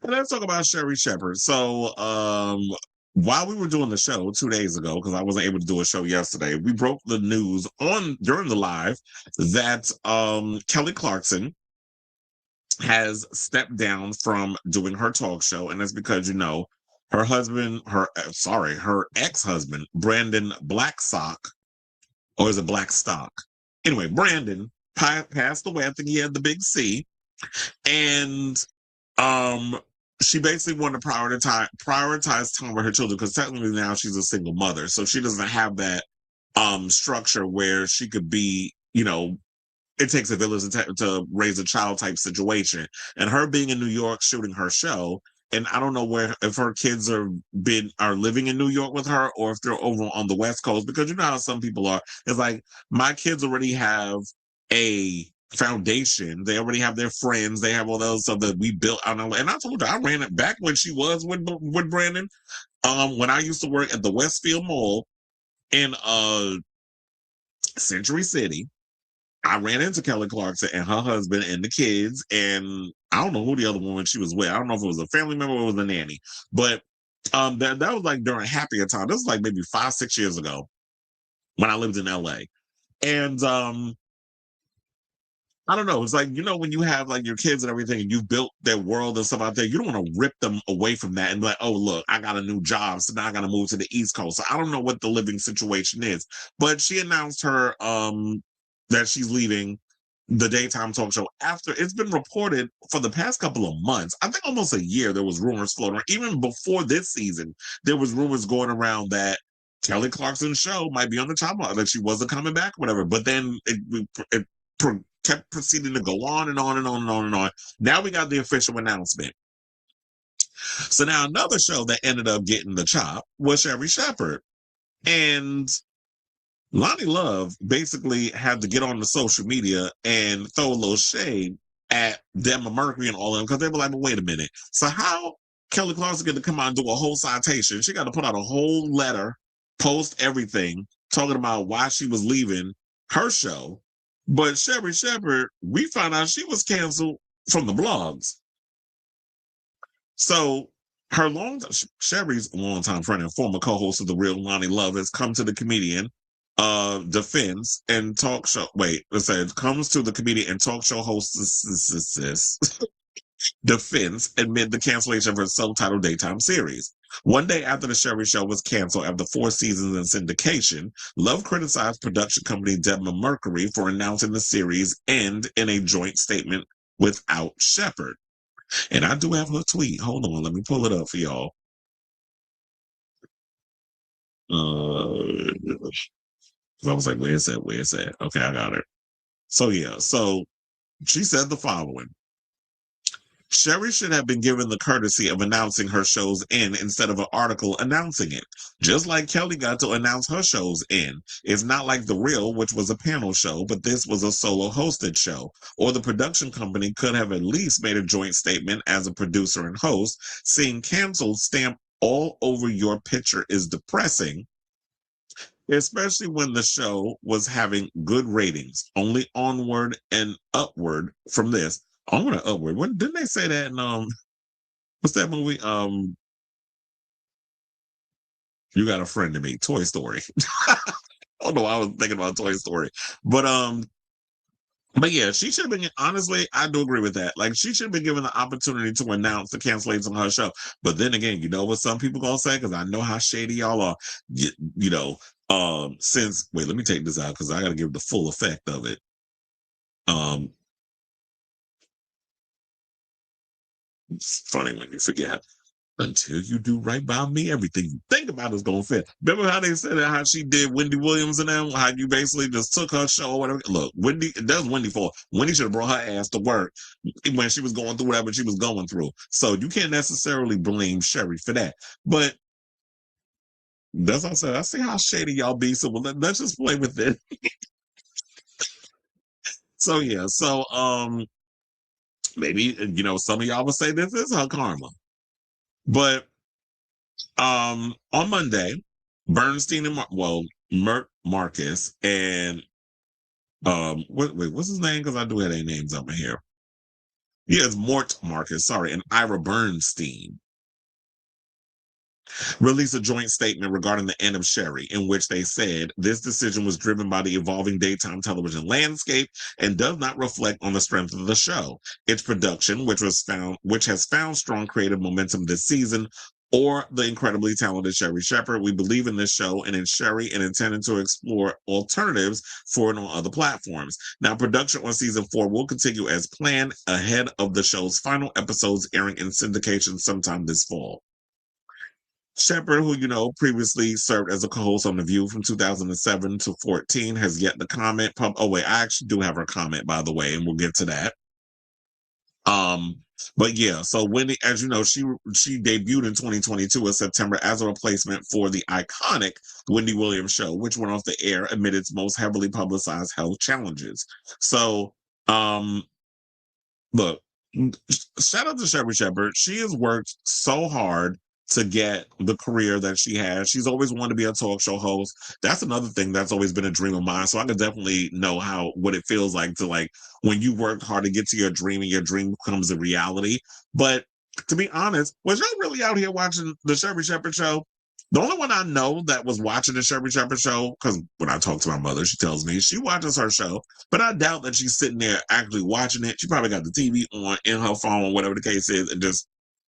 And let's talk about Sherri Shepherd. So, while we were doing the show 2 days ago, because I wasn't able to do a show yesterday, we broke the news on during the live that Kelly Clarkson has stepped down from doing her talk show, and that's because her husband, her ex-husband, Brandon Blackstock, or is it Blackstock? Anyway, Brandon passed away. I think he had the big C, and um, she basically wanted to prioritize time with her children because technically now she's a single mother, so she doesn't have that structure where she could be, it takes a village to raise a child type situation. And her being in New York shooting her show, and I don't know where if her kids are living in New York with her or if they're over on the West Coast, because you know how some people are. It's like my kids already have a foundation. They already have their friends. They have all those stuff that we built out. And I told her I ran it back when she was with Brandon. When I used to work at the Westfield Mall in Century City, I ran into Kelly Clarkson and her husband and the kids, and I don't know who the other woman she was with. I don't know if it was a family member or it was a nanny, but that was like during happier time. This was like maybe 5-6 years ago when I lived in LA, and I don't know. It's like, when you have like your kids and everything and you've built their world and stuff out there, you don't want to rip them away from that and be like, oh, look, I got a new job. So now I got to move to the East Coast. So I don't know what the living situation is. But she announced that she's leaving the daytime talk show after it's been reported for the past couple of months. I think almost a year, there was rumors floating around. Even before this season, there was rumors going around that Kelly Clarkson's show might be on the top line, that she wasn't coming back, whatever. But then it kept proceeding to go on and on and on and on and on. Now we got the official announcement. So now another show that ended up getting the chop was Sherri Shepherd. And Loni Love basically had to get on the social media and throw a little shade at them and Mercury and all of them because they were like, well, wait a minute. So how Kelly Clarkson going to come out and do a whole citation? She got to put out a whole letter, post everything, talking about why she was leaving her show. But Sherri Shepherd, we found out she was canceled from the blogs. So Sherri's longtime friend and former co-host of The Real Loni Love has come to the comedian defense and talk show. Wait, it says comes to the comedian and talk show hostess defense amid the cancellation of her self-titled daytime series. One day after the Sherri Show was canceled after 4 seasons in syndication, Love criticized production company Debma Mercury for announcing the series end in a joint statement without Shepherd. And I do have her tweet. Hold on, let me pull it up for y'all. I was like, where's that? Okay, I got it. So yeah, so she said the following. Sherri should have been given the courtesy of announcing her show's end instead of an article announcing it. Just like Kelly got to announce her show's end. It's not like The Real, which was a panel show, but this was a solo hosted show. Or the production company could have at least made a joint statement as a producer and host. Seeing canceled stamped all over your picture is depressing, especially when the show was having good ratings. Only onward and upward from this. Onward and upward. When didn't they say that in what's that movie? You Got a Friend in Me, Toy Story. I don't know why I was thinking about Toy Story. But yeah, she should have been, honestly, I do agree with that. Like, she should have been given the opportunity to announce the cancellation of her show. But then again, you know what some people gonna say? Because I know how shady y'all are. Wait, let me take this out because I gotta give the full effect of it. It's funny when you forget. Until you do right by me, everything you think about is gonna fit. Remember how they said that, how she did Wendy Williams and them, how you basically just took her show or whatever. Look, Wendy, that's Wendy fault. Wendy should have brought her ass to work when she was going through whatever she was going through. So you can't necessarily blame Sherri for that. But that's what I said. I see how shady y'all be. So let's just play with it. So yeah, so maybe some of y'all would say this is her karma. But on Monday, Bernstein and Marcus and what's his name? Because I do have their names up in here. Yeah, it's Mort Marcus, sorry, and Ira Bernstein released a joint statement regarding the end of Sherri, in which they said this decision was driven by the evolving daytime television landscape and does not reflect on the strength of the show, its production, which has found strong creative momentum this season, or the incredibly talented Sherri Shepherd. We believe in this show and in Sherri and intended to explore alternatives for it on other platforms. Now, production on season 4 will continue as planned ahead of the show's final episodes airing in syndication sometime this fall. Shepherd, who previously served as a co-host on The View from 2007 to 14, has yet to comment. Oh wait, I actually do have her comment, by the way, and we'll get to that. Um, but yeah, so Wendy, as you know, she debuted in 2022 in September as a replacement for the iconic Wendy Williams show, which went off the air amid its most heavily publicized health challenges. So, look, shout out to Sherri Shepherd. She has worked so hard to get the career that she has. She's always wanted to be a talk show host. That's another thing that's always been a dream of mine. So I can definitely know what it feels like to, like, when you work hard to get to your dream and your dream becomes a reality. But to be honest, was y'all really out here watching the Sherri Shepherd show? The only one I know that was watching the Sherri Shepherd show, because when I talk to my mother, she tells me she watches her show, but I doubt that she's sitting there actually watching it. She probably got the TV on in her phone, whatever the case is, and just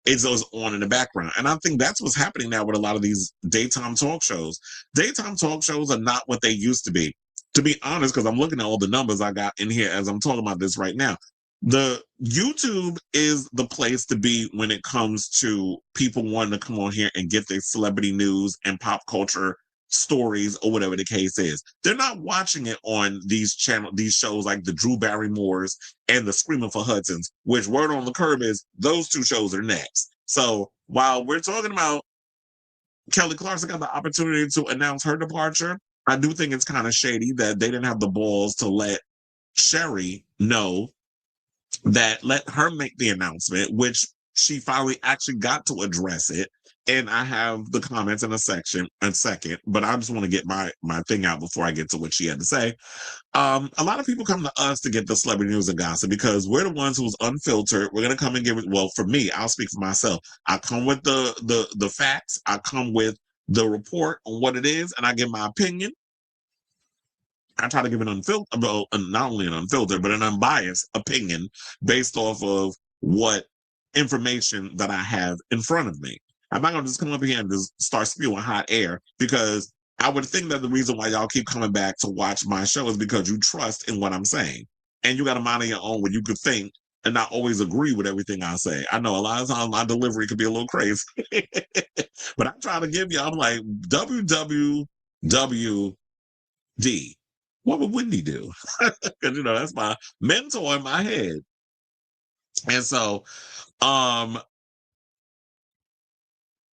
it's always on in the background. And I think that's what's happening now with a lot of these daytime talk shows. Daytime talk shows are not what they used to be. To be honest, because I'm looking at all the numbers I got in here as I'm talking about this right now. The YouTube is the place to be when it comes to people wanting to come on here and get their celebrity news and pop culture stories or whatever the case is. They're not watching it on these shows like the Drew Barrymores and the Screaming for Hudsons, which word on the curb is those two shows are next. So while we're talking about Kelly Clarkson got the opportunity to announce her departure, I do think it's kind of shady that they didn't have the balls to let Sherri know, that let her make the announcement, which she finally actually got to address it. And I have the comments in a second, but I just want to get my thing out before I get to what she had to say. A lot of people come to us to get the celebrity news and gossip because we're the ones who's unfiltered. We're gonna come and give it. Well, for me, I'll speak for myself. I come with the facts. I come with the report on what it is, and I give my opinion. I try to give an unfiltered, well, not only an unfiltered, but an unbiased opinion based off of what information that I have in front of me. I'm not going to just come up here and just start spewing hot air because I would think that the reason why y'all keep coming back to watch my show is because you trust in what I'm saying. And you got a mind of your own where you could think and not always agree with everything I say. I know a lot of times my delivery could be a little crazy, but I try to give you, I'm like, WWWD. What would Wendy do? Because that's my mentor in my head. And so,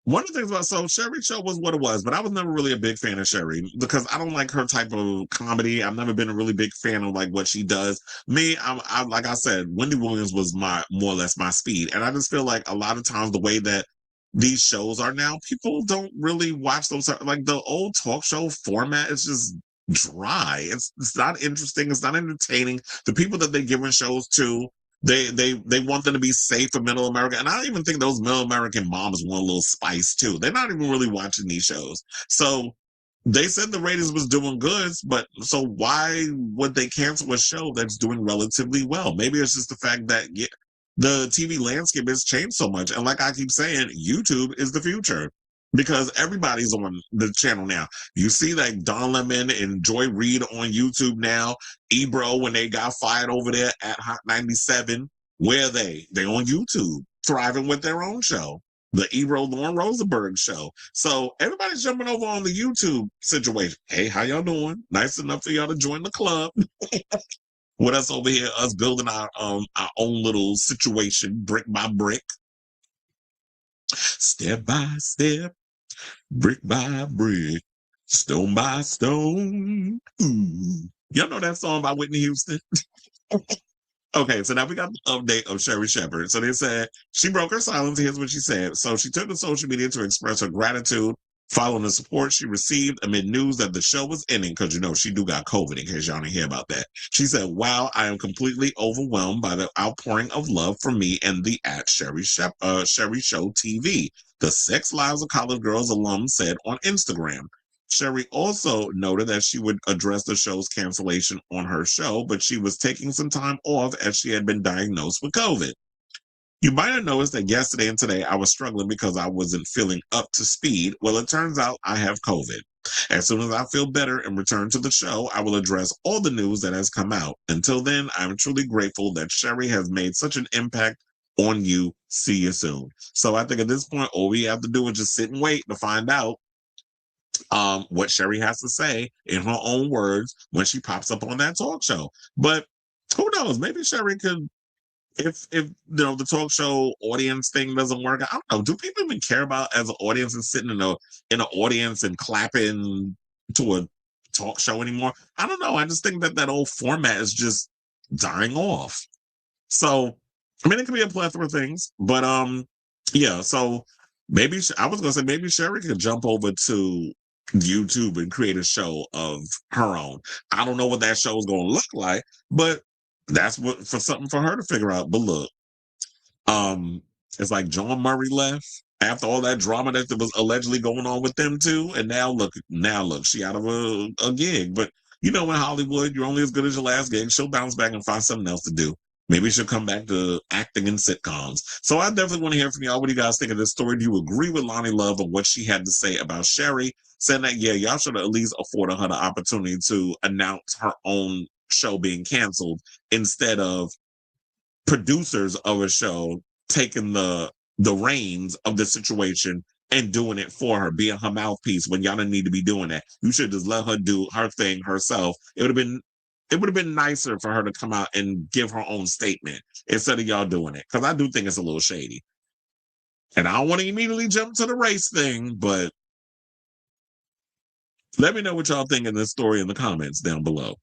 one of the things about Sherri show was what it was, but I was never really a big fan of Sherri because I don't like her type of comedy. I've never been a really big fan of like what she does. Me, I'm like I said, Wendy Williams was my more or less my speed, and I just feel like a lot of times the way that these shows are now, people don't really watch those. Like the old talk show format is just dry. It's not interesting. It's not entertaining. The people that they're giving shows to, they want them to be safe for middle America. And I don't even think those middle American moms want a little spice too. They're not even really watching these shows. So they said the ratings was doing good, but so why would they cancel a show that's doing relatively well? Maybe it's just the fact that the TV landscape has changed so much. And like I keep saying, YouTube is the future because everybody's on the channel now. You see like Don Lemon and Joy Reid on YouTube now. Ebro, when they got fired over there at Hot 97, where are they? They on YouTube, thriving with their own show, the Ebro Lauren Rosenberg show. So everybody's jumping over on the YouTube situation. Hey, how y'all doing? Nice enough for y'all to join the club. With us over here, us building our own little situation, brick by brick, step by step, brick by brick, stone by stone. Ooh. Y'all know that song by Whitney Houston? Okay, so now we got the update of Sherri Shepherd. So they said she broke her silence. Here's what she said. So she took to social media to express her gratitude Following the support she received amid news that the show was ending, because she do got COVID, in case y'all didn't hear about that. She said, "Wow, I am completely overwhelmed by the outpouring of love for me and the at Sherri Show TV," the Sex Lives of College Girls alum said on Instagram. Sherri also noted that she would address the show's cancellation on her show, but she was taking some time off as she had been diagnosed with COVID. "You might have noticed that yesterday and today I was struggling because I wasn't feeling up to speed. Well, it turns out I have COVID. As soon as I feel better and return to the show, I will address all the news that has come out. Until then, I'm truly grateful that Sherri has made such an impact on you. See you soon." So I think at this point, all we have to do is just sit and wait to find out what Sherri has to say in her own words when she pops up on that talk show. But who knows? Maybe Sherri could, if the talk show audience thing doesn't work. I don't know. Do people even care about as an audience and sitting in an audience and clapping to a talk show anymore? I don't know. I just think that old format is just dying off. So I mean, it could be a plethora of things, but yeah. So maybe I was gonna say maybe Sherri could jump over to YouTube and create a show of her own. I don't know what that show is gonna look like, but that's what for something for her to figure out. But look, um, it's like John Murray left after all that drama that was allegedly going on with them too, and now look, she out of a gig. But in Hollywood, you're only as good as your last gig. She'll bounce back and find something else to do. Maybe she'll come back to acting in sitcoms. So I definitely want to hear from y'all. What do you guys think of this story? Do you agree with Loni Love and what she had to say about Sherri? Saying that, yeah, y'all should have at least afforded her the opportunity to announce her own show being canceled instead of producers of a show taking the reins of the situation and doing it for her, being her mouthpiece when y'all didn't need to be doing that. You should just let her do her thing herself. It would have been nicer for her to come out and give her own statement instead of y'all doing it. Because I do think it's a little shady. And I don't want to immediately jump to the race thing, but let me know what y'all think of this story in the comments down below.